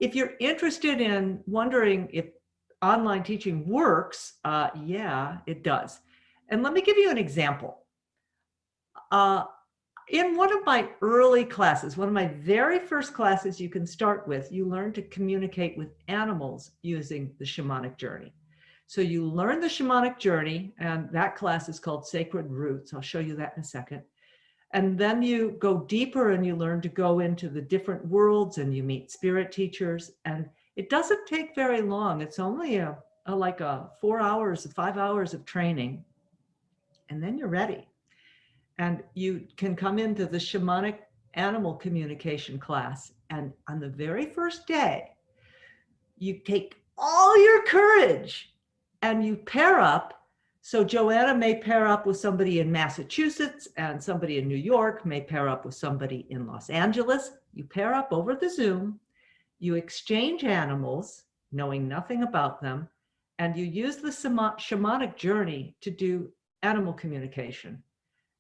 If you're interested in wondering if online teaching works, yeah, it does. And let me give you an example. In one of my early classes, one of my very first classes you can start with, you learn to communicate with animals using the shamanic journey. So you learn the shamanic journey, and that class is called Sacred Roots. I'll show you that in a second. And then you go deeper and you learn to go into the different worlds and you meet spirit teachers. And it doesn't take very long. It's only like 4 hours, 5 hours of training. And then you're ready. And you can come into the shamanic animal communication class. And on the very first day, you take all your courage and you pair up. So Joanna may pair up with somebody in Massachusetts, and somebody in New York may pair up with somebody in Los Angeles. You pair up over the Zoom, you exchange animals, knowing nothing about them, and you use the shamanic journey to do animal communication.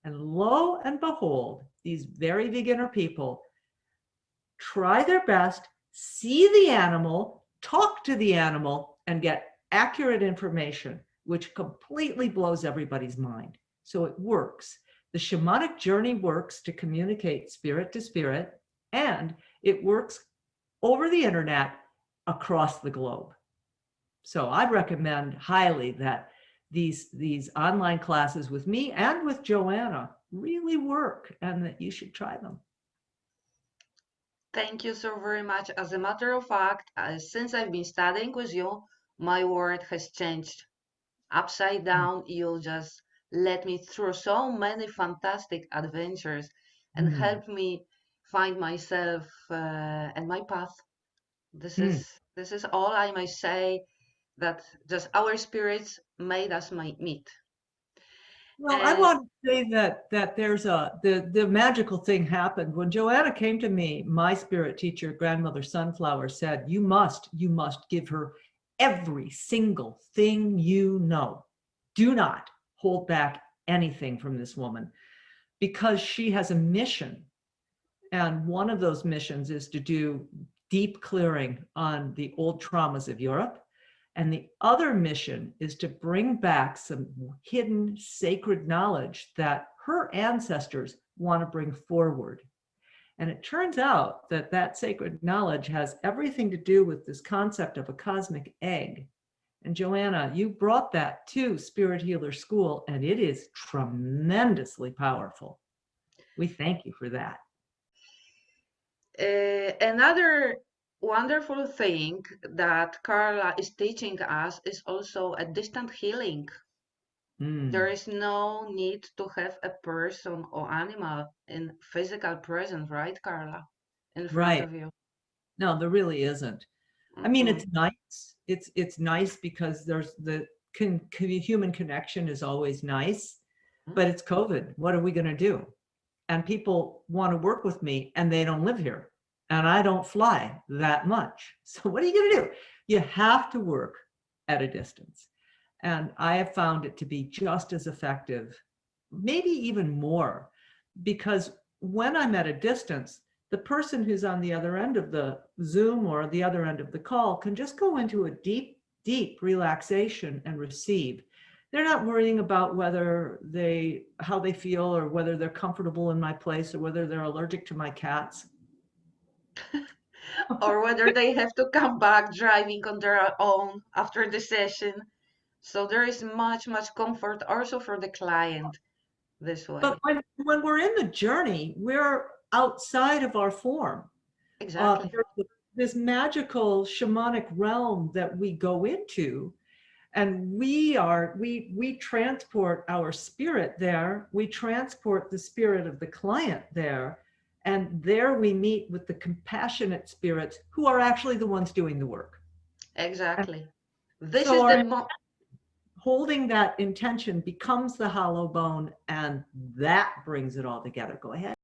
And lo and behold, these very beginner people try their best, see the animal, talk to the animal, and get accurate information, which completely blows everybody's mind. So it works. The shamanic journey works to communicate spirit to spirit, and it works over the internet across the globe. So I'd recommend highly that these online classes with me and with Joanna really work, and that you should try them. Thank you so very much. As a matter of fact, since I've been studying with you, my world has changed upside down. You just led me through so many fantastic adventures and helped me find myself and my path. This is all I may say, that just our spirits made us meet. Well, I want to say that there's the magical thing happened when Joanna came to me. My spirit teacher, Grandmother Sunflower, said, you must give her every single thing you know. Do not hold back anything from this woman, because she has a mission. And one of those missions is to do deep clearing on the old traumas of Europe. And the other mission is to bring back some hidden sacred knowledge that her ancestors want to bring forward. And it turns out that that sacred knowledge has everything to do with this concept of a cosmic egg. And Joanna, you brought that to Spirit Healer School, and it is tremendously powerful. We thank you for that. Another wonderful thing that Carla is teaching us is also a distant healing. There is no need to have a person or animal in physical presence, right, Carla? In front of you. No, there really isn't. I mean, it's nice. It's nice because there's the human connection is always nice, but it's COVID. What are we going to do? And people want to work with me and they don't live here, and I don't fly that much. So what are you going to do? You have to work at a distance. And I have found it to be just as effective, maybe even more, because when I'm at a distance, the person who's on the other end of the Zoom or the other end of the call can just go into a deep, deep relaxation and receive. They're not worrying about how they feel, or whether they're comfortable in my place, or whether they're allergic to my cats. Or whether they have to come back driving on their own after the session. So there is much comfort also for the client this way. But when we're in the journey, we're outside of our form. Exactly. This magical shamanic realm that we go into, and we transport our spirit there. We transport the spirit of the client there, and there we meet with the compassionate spirits who are actually the ones doing the work. Exactly. And this so is the holding that intention becomes the hollow bone, and that brings it all together. Go ahead.